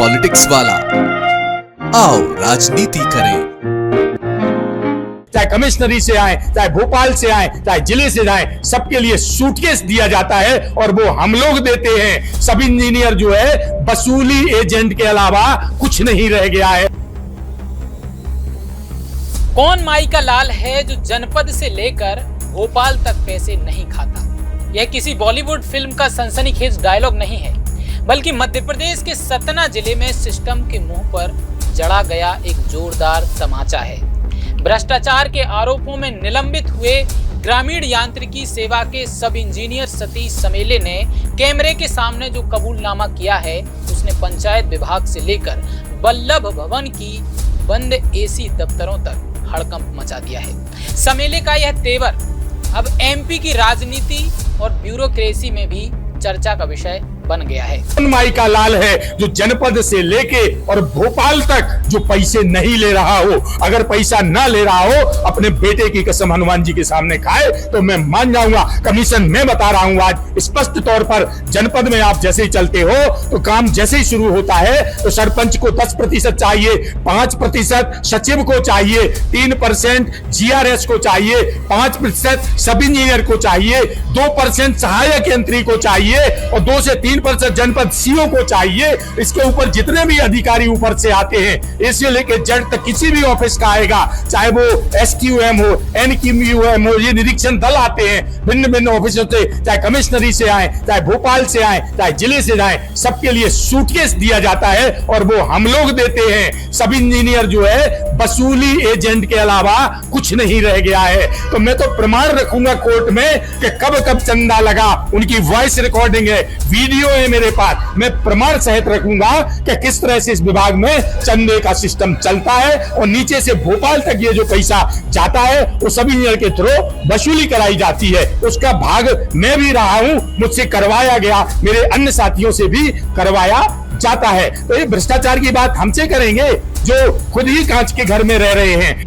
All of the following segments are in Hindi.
पॉलिटिक्स वाला। आओ राजनीति करें। चाहे कमिश्नरी से आए, चाहे भोपाल से आए, चाहे जिले से आए, सबके लिए सूटकेस दिया जाता है और वो हम लोग देते हैं। सब इंजीनियर जो है वसूली एजेंट के अलावा कुछ नहीं रह गया है। कौन माई का लाल है जो जनपद से लेकर भोपाल तक पैसे नहीं खाता? यह किसी बॉलीवुड फिल्म का सनसनीखेज डायलॉग नहीं है, बल्कि मध्य प्रदेश के सतना जिले में सिस्टम के मुंह पर जड़ा गया एक जोरदार तमाचा है। भ्रष्टाचार के आरोपों में निलंबित हुए ग्रामीण यांत्रिकी सेवा के सब इंजीनियर सतीश समेले ने कैमरे के सामने जो कबूलनामा किया है, उसने पंचायत विभाग से लेकर वल्लभ भवन की बंद एसी दफ्तरों तक हड़कंप मचा दिया है। समेले का यह तेवर अब एमपी की राजनीति और ब्यूरोक्रेसी में भी चर्चा का विषय बन गया है। कौन माई का लाल है जो जनपद से लेके और भोपाल तक जो पैसे नहीं ले रहा हो? अगर पैसा ना ले रहा हो, अपने बेटे की कसम हनुमान जी के सामने खाए तो मैं मान जाऊंगा। कमीशन मैं बता रहा हूं आज स्पष्ट तौर पर। जनपद में आप जैसे ही चलते हो तो काम जैसे ही शुरू होता है तो सरपंच को 10% चाहिए, 5% सचिव को चाहिए, 3% GRS को चाहिए, 5% सब इंजीनियर को चाहिए, 2% सहायक यंत्री को चाहिए और 2 से 3% जनपद सीओ को चाहिए। इसके ऊपर जितने भी अधिकारी ऊपर से आते हैं, इससे लेकर जेड तक किसी भी ऑफिस का आएगा, चाहे वो SQM हो, NQM हो, ये निरीक्षण दल आते हैं भिन्न भिन्न ऑफिसों से, चाहे कमिश्नरी से आए, चाहे भोपाल से आए, चाहे जिले से आए, सबके लिए सूटकेस दिया जाता है और वो हम लोग देते हैं। सब इंजीनियर जो है वसूली एजेंट के अलावा कुछ नहीं रह गया है। तो मैं तो प्रमाण रखूंगा कोर्ट में कि कब कब चंदा लगा। उनकी वॉइस रिकॉर्डिंग है, वीडियो है मेरे पास। मैं प्रमाण सहित रखूंगा कि किस तरह से इस विभाग में चंदे का सिस्टम चलता है और नीचे से भोपाल तक ये जो पैसा जाता है वो सभी इंजीनियर के थ्रू वसूली कराई जाती है। उसका भाग मैं भी रहा हूं, मुझसे करवाया गया, मेरे अन्य साथियों से भी करवाया जाता है। तो ये भ्रष्टाचार की बात हमसे करेंगे जो खुद ही कांच के घर में रह रहे हैं।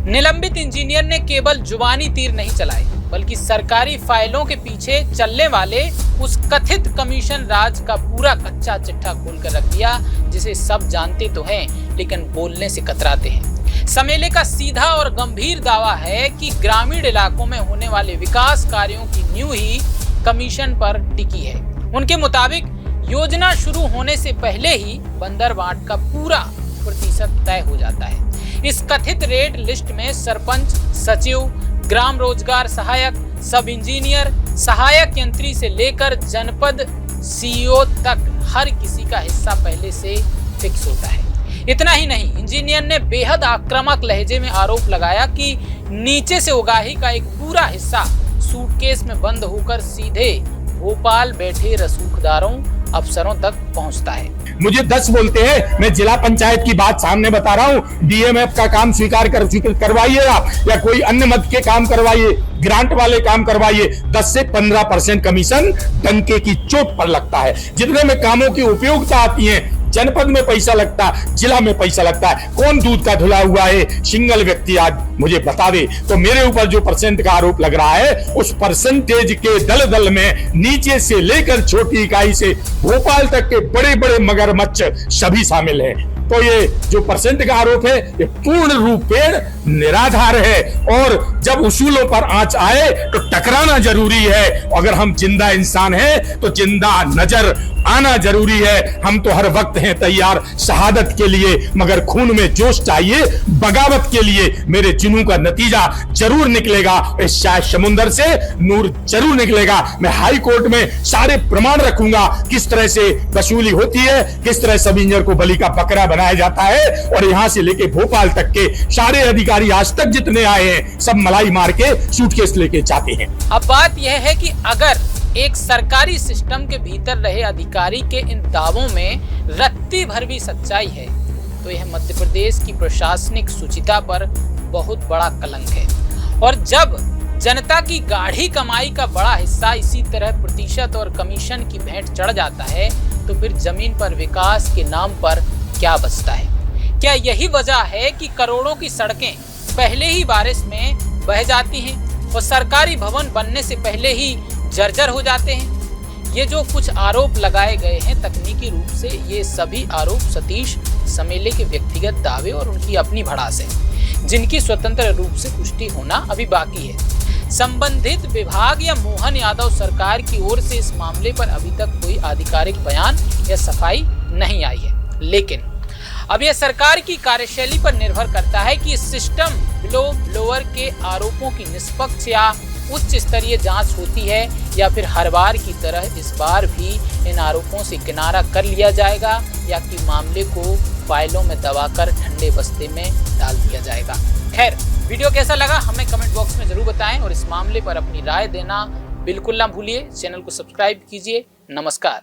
निलंबित इंजीनियर ने केवल जुबानी तीर नहीं चलाए, बल्कि सरकारी फाइलों के पीछे चलने वाले उस कथित कमीशन राज का पूरा कच्चा चिट्ठा खोलकर रख दिया, जिसे सब जानते तो हैं लेकिन बोलने से कतराते हैं। समेले का सीधा और गंभीर दावा है कि ग्रामीण इलाकों में होने वाले विकास कार्यों की नींव ही कमीशन पर टिकी है। उनके मुताबिक योजना शुरू होने से पहले ही बंदरबाट का पूरा प्रतिशत तय हो जाता है। इस कथित रेट लिस्ट में सरपंच, सचिव, ग्राम रोजगार सहायक, सब इंजीनियर, सहायक यंत्री से लेकर जनपद CEO तक हर किसी का हिस्सा पहले से फिक्स होता है। इतना ही नहीं, इंजीनियर ने बेहद आक्रामक लहजे में आरोप लगाया कि नीचे से उगाही का एक पूरा हिस्सा सूटकेस में बंद होकर सीधे भोपाल बैठे रसूखदारों, अफसरों तक पहुंचता है। मुझे 10 बोलते हैं, मैं जिला पंचायत की बात सामने बता रहा हूं। DMF का काम स्वीकार करवाइए आप, या कोई अन्य मद के काम करवाइए, ग्रांट वाले काम करवाइए। 10 से 15% कमीशन डंके की चोट पर लगता है। जितने में कामों की उपयोगिता आती है, जनपद में पैसा लगता है, जिला में पैसा लगता है। कौन दूध का धुला हुआ है सिंगल व्यक्ति आज मुझे बता दे। तो मेरे ऊपर जो परसेंट का आरोप लग रहा है, उस परसेंटेज के दलदल में नीचे से लेकर छोटी इकाई से भोपाल तक के बड़े बड़े मगरमच्छ सभी शामिल हैं। तो ये जो परसेंट का आरोप है, ये पूर्ण रूपेण निराधार है और जब उसूलों पर आंच आए तो टकराना जरूरी है। अगर हम जिंदा इंसान हैं तो जिंदा नजर आना जरूरी है। हम तो हर वक्त हैं तैयार शहादत के लिए, मगर खून में जोश चाहिए बगावत के लिए। मेरे जुनून का नतीजा जरूर निकलेगा, इस शायद समुंदर से नूर जरूर निकलेगा। मैं हाई कोर्ट में सारे प्रमाण रखूंगा किस तरह से वसूली होती है, किस तरह सब इंजीनियर को बलि का बकरा बनाया जाता है। और यहां से लेके भोपाल तक के सारे अधिकारी आज तक जितने आए हैं, सब मलाई मार के सूटकेस लेके जाते हैं। अब बात यह है कि अगर एक सरकारी सिस्टम के भीतर रहे अधिकारी के इन दावों में रत्ती भर भी सच्चाई है, तो यह मध्य प्रदेश की प्रशासनिक शुचिता पर बहुत बड़ा कलंक है। और जब जनता की गाढ़ी कमाई का बड़ा हिस्सा इसी तरह प्रतिशत और कमीशन की भेंट चढ़ जाता है, तो फिर जमीन पर विकास के नाम पर क्या बचता है? क्या यही वजह है कि करोड़ों की सड़कें पहले ही बारिश में बह जाती हैं और सरकारी भवन बनने से पहले ही जर्जर हो जाते हैं? ये जो कुछ आरोप लगाए गए हैं तकनीकी रूप से, ये सभी आरोप सतीश समेले के व्यक्तिगत दावे और उनकी अपनी भड़ास है, जिनकी स्वतंत्र रूप से पुष्टि होना अभी बाकी है। संबंधित विभाग या मोहन यादव सरकार की ओर से इस मामले पर अभी तक कोई आधिकारिक बयान या सफाई नहीं आई है, लेकिन अब यह सरकार की कार्यशैली पर निर्भर करता है कि इस सिस्टम ब्लोअर के आरोपों की निष्पक्ष या उच्च स्तरीय जांच होती है या फिर हर बार की तरह इस बार भी इन आरोपों से किनारा कर लिया जाएगा या कि मामले को फाइलों में दबाकर ठंडे बस्ते में डाल दिया जाएगा। खैर, वीडियो कैसा लगा हमें कमेंट बॉक्स में जरूर बताएं और इस मामले पर अपनी राय देना बिल्कुल ना भूलिए। चैनल को सब्सक्राइब कीजिए। नमस्कार।